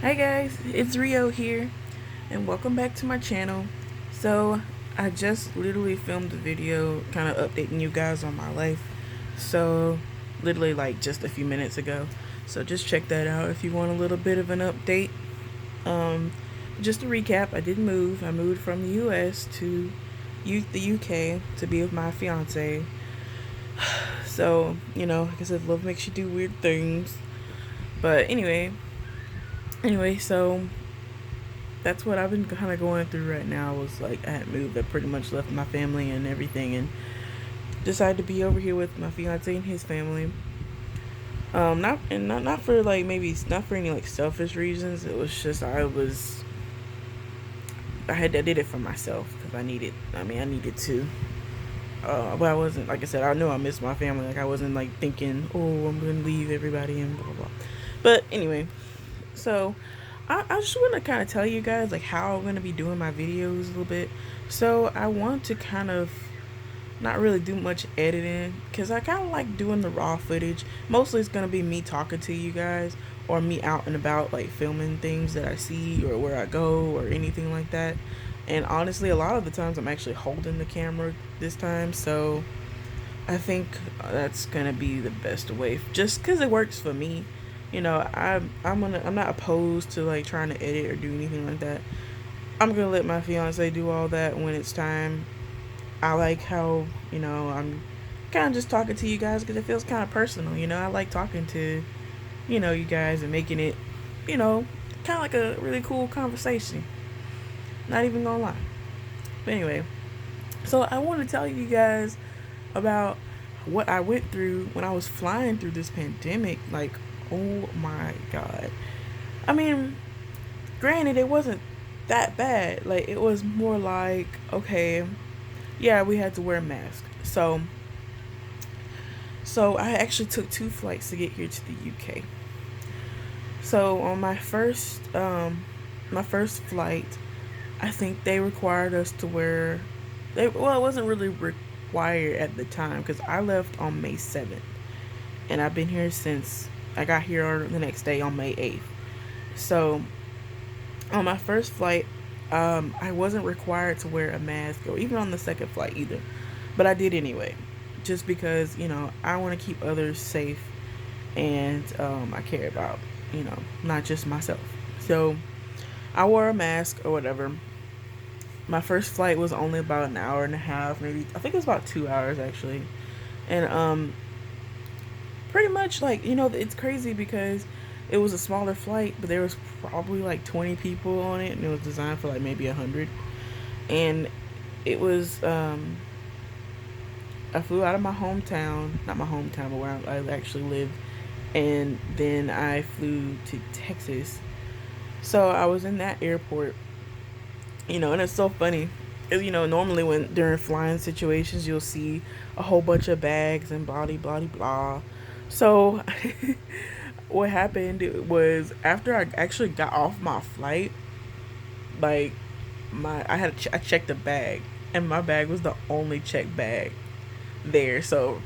Hi guys, it's Rio here, and welcome back to my channel. So, I just literally filmed a video kind of updating you guys on my life. So, literally like just a few minutes ago. So, just check that out if you want a little bit of an update. Um, just to recap, I did move. I moved from the US to the UK to be with my fiance. So, like I said, love makes you do weird things. But anyway, so that's what I've been kind of going through right now. Was like I had moved. I pretty much left my family and everything, and decided to be over here with my fiance and his family. Not for like maybe not for any like selfish reasons. It was just I did it for myself because I needed. I needed to. But I wasn't, like I said, I knew I missed my family. Like I wasn't like thinking, oh, I'm gonna leave everybody and blah blah blah. But anyway, so I just want to kind of tell you guys like how I'm gonna be doing my videos a little bit. So I want to kind of not really do much editing because I kind of like doing the raw footage. Mostly it's gonna be me talking to you guys or me out and about like filming things that I see or where I go or anything like that. And honestly, a lot of the times I'm actually holding the camera this time, so I think that's gonna be the best way, just because it works for me. I'm not opposed to like trying to edit or do anything like that. I'm gonna let my fiance do all that when it's time. I like how I'm kind of just talking to you guys because it feels kind of personal. I like talking to you guys and making it you know kind of like a really cool conversation. Not even gonna lie. But anyway, so I want to tell you guys about what I went through when I was flying through this pandemic. Like, oh my god. I mean, granted, it wasn't that bad. Like, it was more like, okay, yeah, we had to wear a mask. So I actually took two flights to get here to the UK. So on my first flight, I think they required us to wear. It wasn't really required at the time because I left on May 7th, and I've been here since I got here the next day on May 8th. So on my first flight, I wasn't required to wear a mask or even on the second flight either, but I did anyway, just because I want to keep others safe, and I care about not just myself. So I wore a mask or whatever. My first flight was only about an hour and a half, maybe I think it was about 2 hours actually, and pretty much like it's crazy because it was a smaller flight, but there was probably like 20 people on it, and it was designed for like maybe 100. And it was I flew out of my hometown, not my hometown, but where I actually live, and then I flew to Texas. So I was in that airport, and it's so funny. Normally when during flying situations, you'll see a whole bunch of bags and blah blah blah blah. So what happened was after I actually got off my flight, like I checked the bag, and my bag was the only checked bag there. So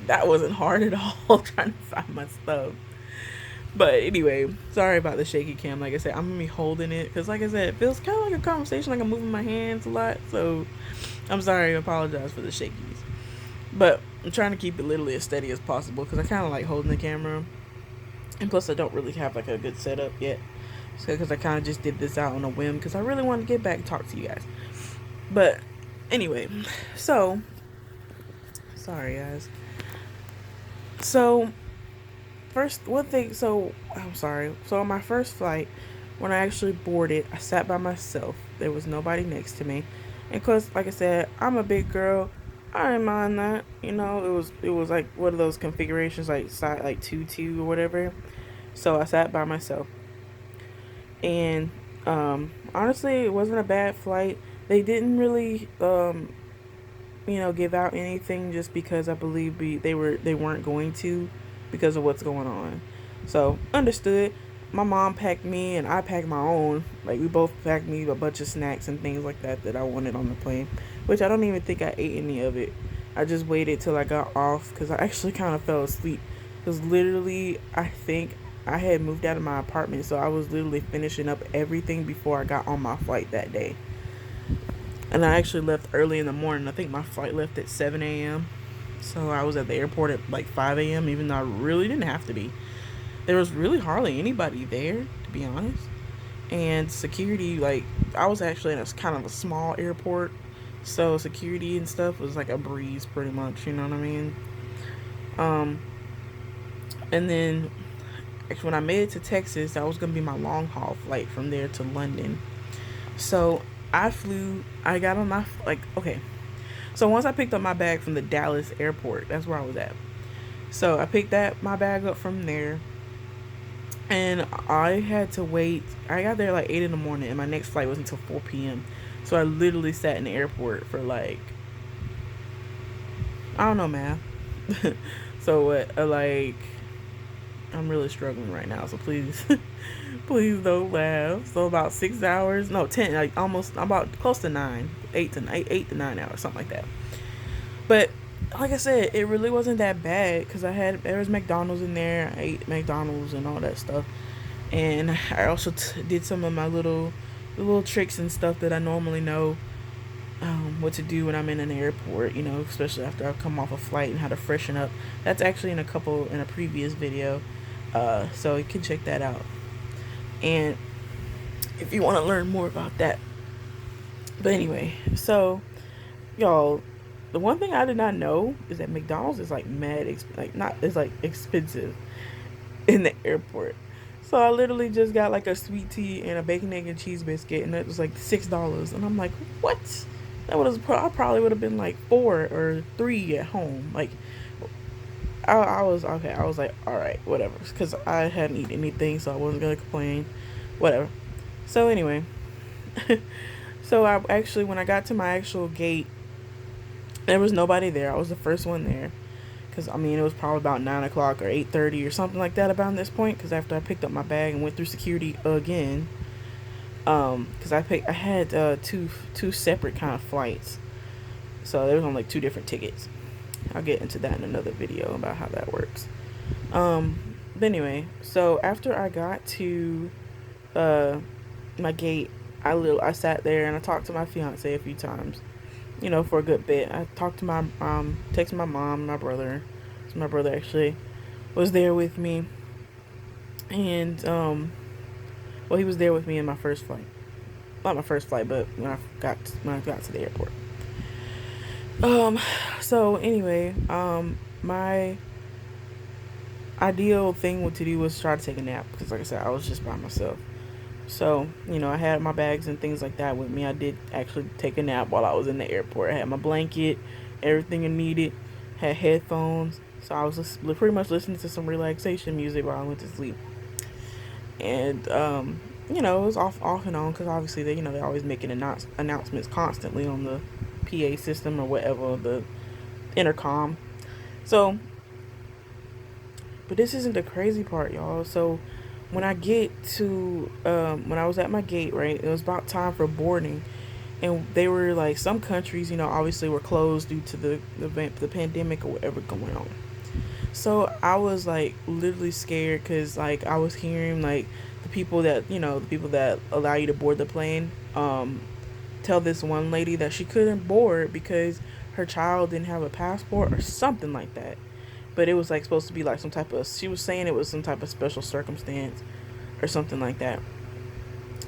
that wasn't hard at all trying to find my stuff. But anyway, sorry about the shaky cam. Like I said, I'm gonna be holding it because, like I said, it feels kind of like a conversation. Like I'm moving my hands a lot, so I'm sorry. I apologize for the shakies. But I'm trying to keep it literally as steady as possible because I kind of like holding the camera, and plus I don't really have like a good setup yet. So because I kind of just did this out on a whim because I really wanted to get back and talk to you guys. But anyway, so sorry guys. So first one thing, so I'm sorry. So on my first flight, when I actually boarded, I sat by myself. There was nobody next to me, and cause like I said, I'm a big girl. I didn't mind that. It was like one of those configurations like side like 2-2 or whatever. So I sat by myself, and honestly, it wasn't a bad flight. They didn't really give out anything just because I believe they weren't going to because of what's going on. So understood. My mom packed me and I packed my own. Like we both packed me a bunch of snacks and things like that I wanted on the plane, which I don't even think I ate any of it. I just waited till I got off because I actually kind of fell asleep. Because literally, I think I had moved out of my apartment, so I was literally finishing up everything before I got on my flight that day. And I actually left early in the morning. I think my flight left at 7 a.m. So I was at the airport at like 5 a.m., even though I really didn't have to be. There was really hardly anybody there, to be honest. And security, like, I was actually in a kind of a small airport. So security and stuff was like a breeze, pretty much, you know what I mean? Um, and then when I made it to Texas, that was going to be my long haul flight from there to London. So I got on okay. So once I picked up my bag from the Dallas airport, that's where I was at. So I picked my bag up from there, and I had to wait. I got there like 8 in the morning, and my next flight was until 4 p.m. So I literally sat in the airport for like, I don't know, math. So what, like, I'm really struggling right now, so please, please don't laugh. So about 6 hours, no, 10, like almost about close to 9, 8 to 9 hours, something like that. But like I said, it really wasn't that bad because there was McDonald's in there. I ate McDonald's and all that stuff, and I also did some of my little tricks and stuff that I normally know what to do when I'm in an airport, especially after I come off a flight and how to freshen up. That's actually in a previous video, so you can check that out. And if you want to learn more about that. But anyway, so y'all, the one thing I did not know is that McDonald's is like it's like expensive in the airport. So I literally just got like a sweet tea and a bacon, egg, and cheese biscuit, and it was like $6. And I'm like, what? I probably would have been like 4 or 3 at home. Like, I was okay. I was like, all right, whatever, because I hadn't eaten anything, so I wasn't gonna complain. Whatever. So anyway, so when I got to my actual gate, there was nobody there. I was the first one there. Because, it was probably about 9 o'clock or 8:30 or something like that about this point. Because after I picked up my bag and went through security again. Because I had two separate kind of flights. So there was only like 2 different tickets. I'll get into that in another video about how that works. But anyway, so after I got to my gate, I sat there and I talked to my fiance a few times. For a good bit. I talked to texted my mom, my brother. So my brother actually was there with me. And, he was there with me in my first flight. Not my first flight, but when I got to the airport. So anyway, my ideal thing to do was try to take a nap. Because like I said, I was just by myself. So, I had my bags and things like that with me. I did actually take a nap while I was in the airport. I had my blanket, everything I needed, had headphones. So I was just pretty much listening to some relaxation music while I went to sleep. And, it was off and on because obviously they're always making announcements constantly on the PA system or whatever, the intercom. So, but this isn't the crazy part, y'all. So, when I was at my gate, right, it was about time for boarding, and they were like, some countries, obviously were closed due to the pandemic or whatever going on. So I was like literally scared because like I was hearing like the people that allow you to board the plane, tell this one lady that she couldn't board because her child didn't have a passport or something like that. But it was like supposed to be like she was saying it was some type of special circumstance or something like that.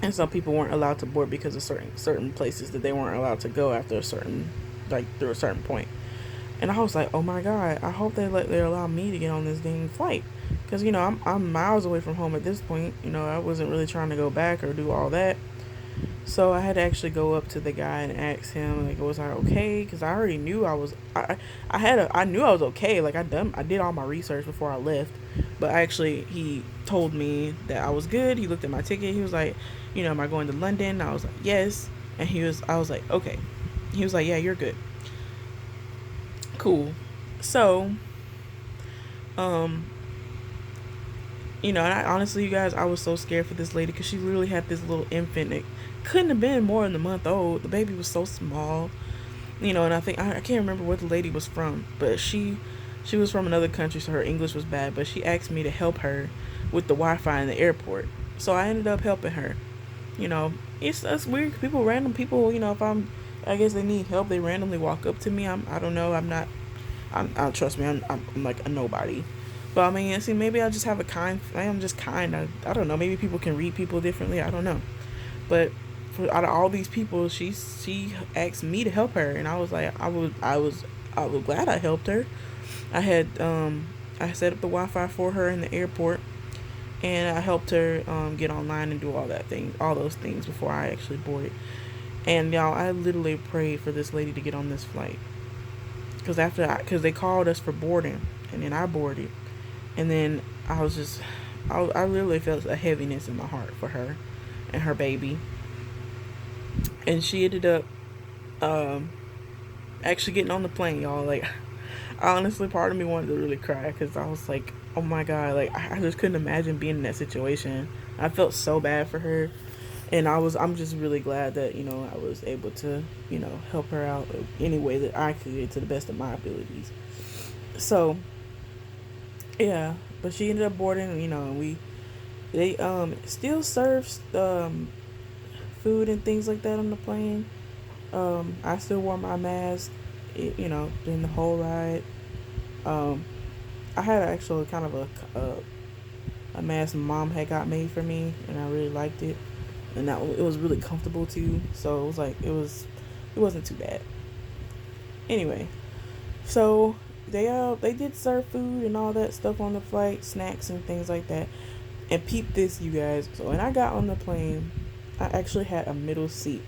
And some people weren't allowed to board because of certain places that they weren't allowed to go after through a certain point. And I was like, oh my God, I hope they allow me to get on this dang flight. Because, I'm miles away from home at this point. I wasn't really trying to go back or do all that. So I had to actually go up to the guy and ask him, like, was I okay? Because I already knew I knew I was okay. Like, I did all my research before I left. But he told me that I was good. He looked at my ticket. He was like, am I going to London? I was like, yes. And I was like, okay. He was like, yeah, you're good. Cool. So, and honestly, you guys, I was so scared for this lady because she literally had this little infant that couldn't have been more than a month old. The baby was so small, and I think I can't remember where the lady was from, but she was from another country, so her English was bad. But she asked me to help her with the Wi-Fi in the airport. So I ended up helping her. You know, it's weird. People, random people. You know, if I guess they need help. They randomly walk up to me. I don't know. I'm not. I trust me. I'm like a nobody. But I mean, see, maybe I just have a kind. I am just kind. I don't know. Maybe people can read people differently. I don't know. But out of all these people, she asked me to help her, and I was like, I was glad I helped her. I had I set up the Wi-Fi for her in the airport, and I helped her get online and do all those things before I actually boarded. And y'all, I literally prayed for this lady to get on this flight, because they called us for boarding, and then I boarded, and then I literally felt a heaviness in my heart for her and her baby, and she ended up um, actually getting on the plane, y'all. Like, honestly, part of me wanted to really cry because I was like, oh my god, like I just couldn't imagine being in that situation. I felt so bad for her, and I'm just really glad that I was able to help her out any way that I could to the best of my abilities. So yeah, but she ended up boarding. And they still serves food and things like that on the plane. I still wore my mask, during the whole ride. Um, I had actually kind of a mask my mom had got made for me, and I really liked it, and it was really comfortable too. So it was like it wasn't too bad. Anyway, so they did serve food and all that stuff on the flight, snacks and things like that. And peep this, you guys. So when I got on the plane, I actually had a middle seat.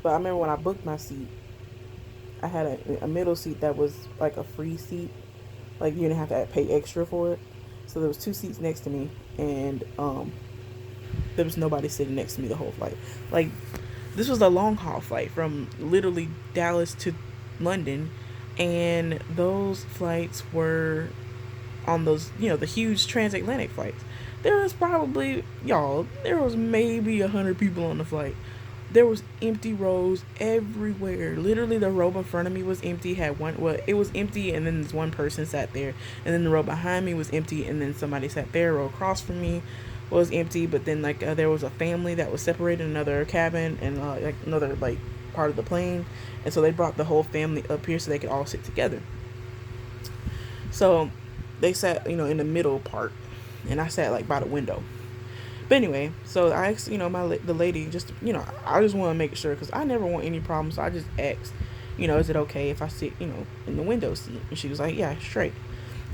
But I remember when I booked my seat, I had a middle seat that was like a free seat. Like, you didn't have to pay extra for it. So there was two seats next to me, and there was nobody sitting next to me the whole flight. Like, this was a long haul flight from literally Dallas to London, and those flights were on those, the huge transatlantic flights. There was maybe 100 people on the flight. There was empty rows everywhere. Literally, the row in front of me was empty. It was empty, and then this one person sat there, and then the row behind me was empty, and then somebody sat there. Row across from me was empty, but then there was a family that was separated in another cabin and like another like part of the plane, and so they brought the whole family up here so they could all sit together. So they sat, in the middle part, and I sat like by the window. But anyway, so I asked, the lady, just, I just want to make sure because I never want any problems. So I just asked, is it okay if I sit, in the window seat? And she was like, yeah, straight.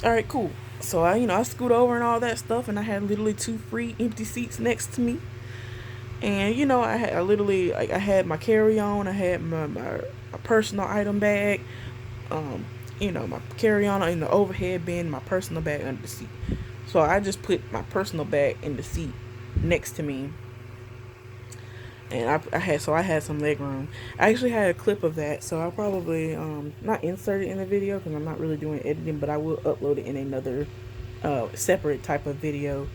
All right, cool. So I scoot over and all that stuff, and I had literally two free empty seats next to me. And I literally, like, I had my carry on, I had my personal item bag, my carry on in the overhead bin, my personal bag under the seat. So I just put my personal bag in the seat next to me, and I had some leg room. I actually had a clip of that, so I'll probably not insert it in the video because I'm not really doing editing, but I will upload it in another separate type of video,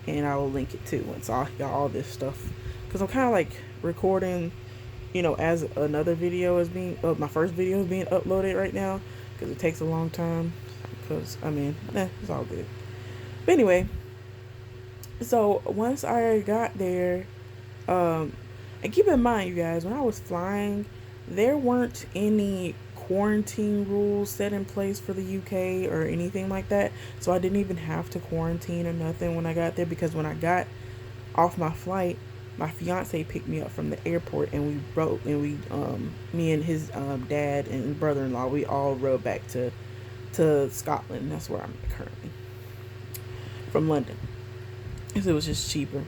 and I will link it too once I got all this stuff, because I'm kind of like recording as another video is being my first video is being uploaded right now, because it takes a long time, because it's all good. But anyway, so once I got there, and keep in mind, you guys, when I was flying, there weren't any quarantine rules set in place for the UK or anything like that. So I didn't even have to quarantine or nothing when I got there, because when I got off my flight, my fiance picked me up from the airport, and me and his dad and brother-in-law, we all rode back to Scotland. That's where I'm currently from, London. Because it was just cheaper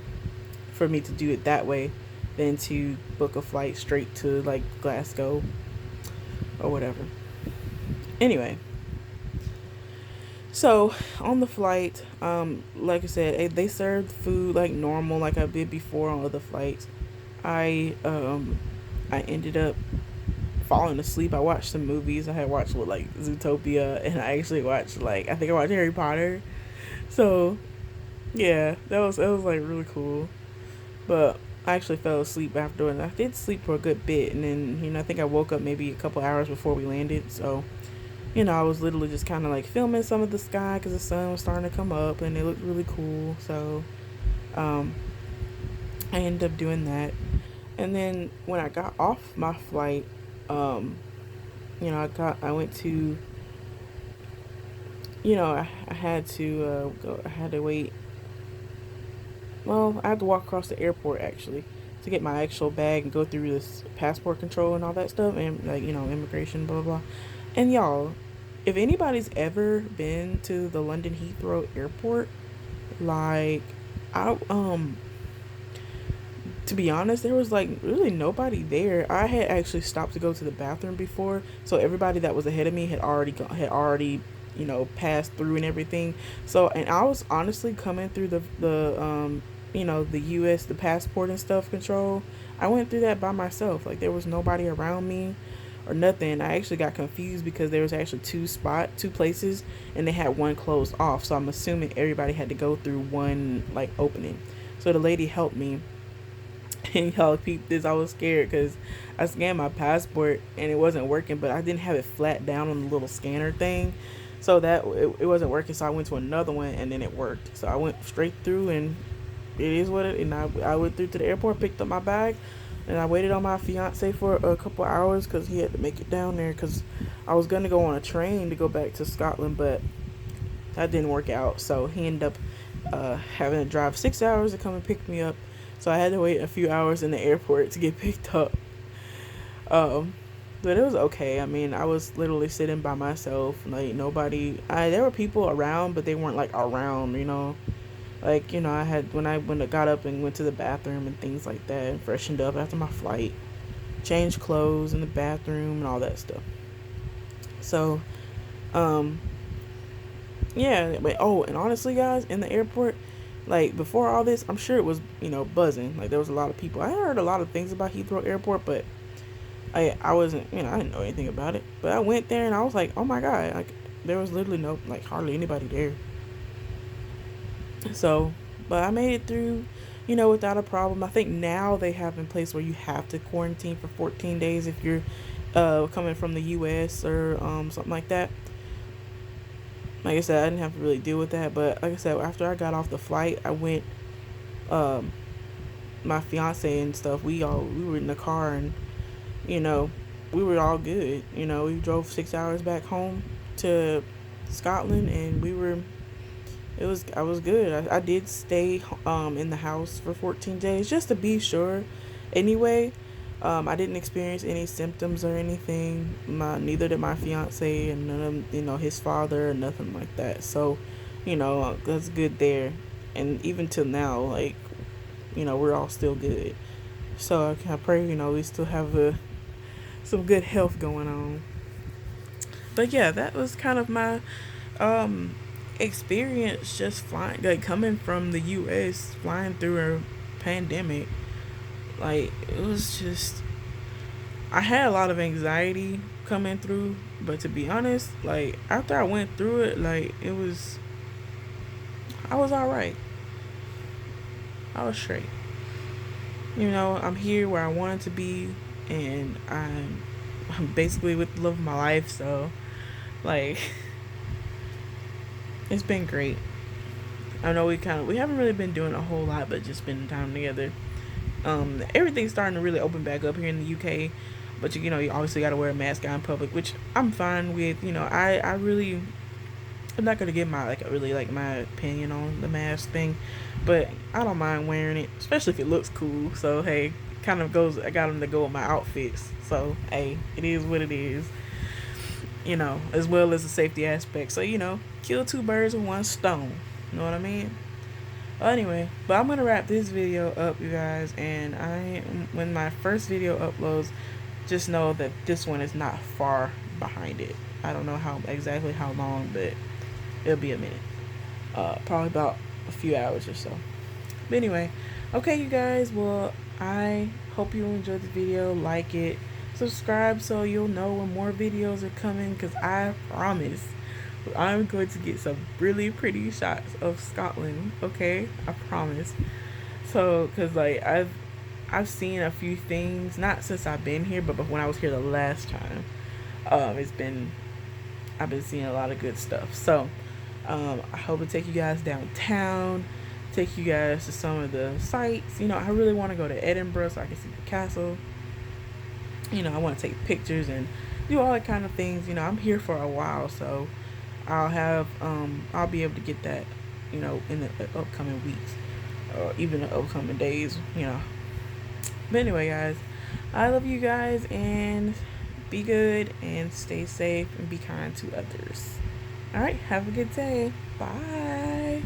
for me to do it that way than to book a flight straight to like Glasgow or whatever. Anyway, so on the flight, like I said, they served food like normal, like I did before on other flights. I ended up falling asleep. I watched some movies. I had watched like Zootopia, and I actually watched I think I watched Harry Potter. So yeah, that was like really cool. But I actually fell asleep after, and I did sleep for a good bit, and then I think I woke up maybe a couple hours before we landed. So I was literally just kind of like filming some of the sky because the sun was starting to come up and it looked really cool. So um, I ended up doing that. And then when I got off my flight, um, I went to, I had to go. I had to wait. Well, I had to walk across the airport actually to get my actual bag and go through this passport control and all that stuff and like immigration blah blah blah. And y'all, if anybody's ever been to the London Heathrow Airport, like I to be honest, there was like really nobody there. I had actually stopped to go to the bathroom before, so everybody that was ahead of me had already passed through and everything. So, and I was honestly coming through the U.S. the passport and stuff control. I went through that by myself. Like there was nobody around me or nothing. I actually got confused because there was actually two places, and they had one closed off. So I'm assuming everybody had to go through one like opening. So the lady helped me. And y'all peep this, I was scared because I scanned my passport and it wasn't working, but I didn't have it flat down on the little scanner thing, so that it wasn't working. So I went to another one and then it worked. So I went straight through, and it is what it. And I went through to the airport, picked up my bag, and I waited on my fiance for a couple hours because he had to make it down there because I was gonna go on a train to go back to Scotland, but that didn't work out. So he ended up having to drive 6 hours to come and pick me up. So I had to wait a few hours in the airport to get picked up. Um, but it was okay. I mean, I was literally sitting by myself. Like nobody. There were people around, but they weren't like around. Like I got up and went to the bathroom and things like that, and freshened up after my flight, changed clothes in the bathroom and all that stuff. So, um, yeah. But and honestly, guys, in the airport, like before all this, I'm sure it was buzzing. Like there was a lot of people. I heard a lot of things about Heathrow Airport, but I wasn't I didn't know anything about it. But I went there and I was like, oh my god, like there was literally no like hardly anybody there. So, but I made it through, without a problem. I think now they have in place where you have to quarantine for 14 days if you're coming from the U.S. or something like that. Like I said, I didn't have to really deal with that. But like I said, after I got off the flight, I went. Um, my fiance and stuff. We were in the car, and you know we were all good. We drove 6 hours back home to Scotland, and we were. It was I was good. I did stay in the house for 14 days just to be sure. Anyway, I didn't experience any symptoms or anything. Neither did my fiance, and none of his father or nothing like that. So, that's good there. And even till now, like we're all still good. So I pray we still have some good health going on. But yeah, that was kind of my um experience just flying, like coming from the U.S. flying through a pandemic. Like it was just I had a lot of anxiety coming through, but to be honest, like after I went through it, like I was all right. I was straight. I'm here where I wanted to be, and I'm basically with the love of my life. So like it's been great. I know we haven't really been doing a whole lot, but just spending time together. Everything's starting to really open back up here in the UK, but you obviously got to wear a mask out in public, which I'm fine with. I really I'm not gonna give my my opinion on the mask thing, but I don't mind wearing it, especially if it looks cool. So hey, kind of goes. I got them to go with my outfits. So hey, it is what it is. As well as the safety aspect. So kill two birds with one stone. You know what I mean? Anyway, but I'm gonna wrap this video up, you guys. And when my first video uploads, just know that this one is not far behind it. I don't know exactly how long, but it'll be a minute. Probably about a few hours or so. But anyway, okay, you guys. Well, I hope you enjoyed the video. Like it, subscribe so you'll know when more videos are coming. Because I promise I'm going to get some really pretty shots of Scotland. Okay, I promise. So, cause like I've seen a few things, not since I've been here, but when I was here the last time. It's been I've been seeing a lot of good stuff. So I hope to take you guys downtown, take you guys to some of the sites. I really want to go to Edinburgh so I can see the castle. I want to take pictures and do all that kind of things. I'm here for a while, so I'll be able to get that, in the upcoming weeks or even the upcoming days. But anyway, guys, I love you guys, and be good and stay safe and be kind to others. All right, have a good day. Bye.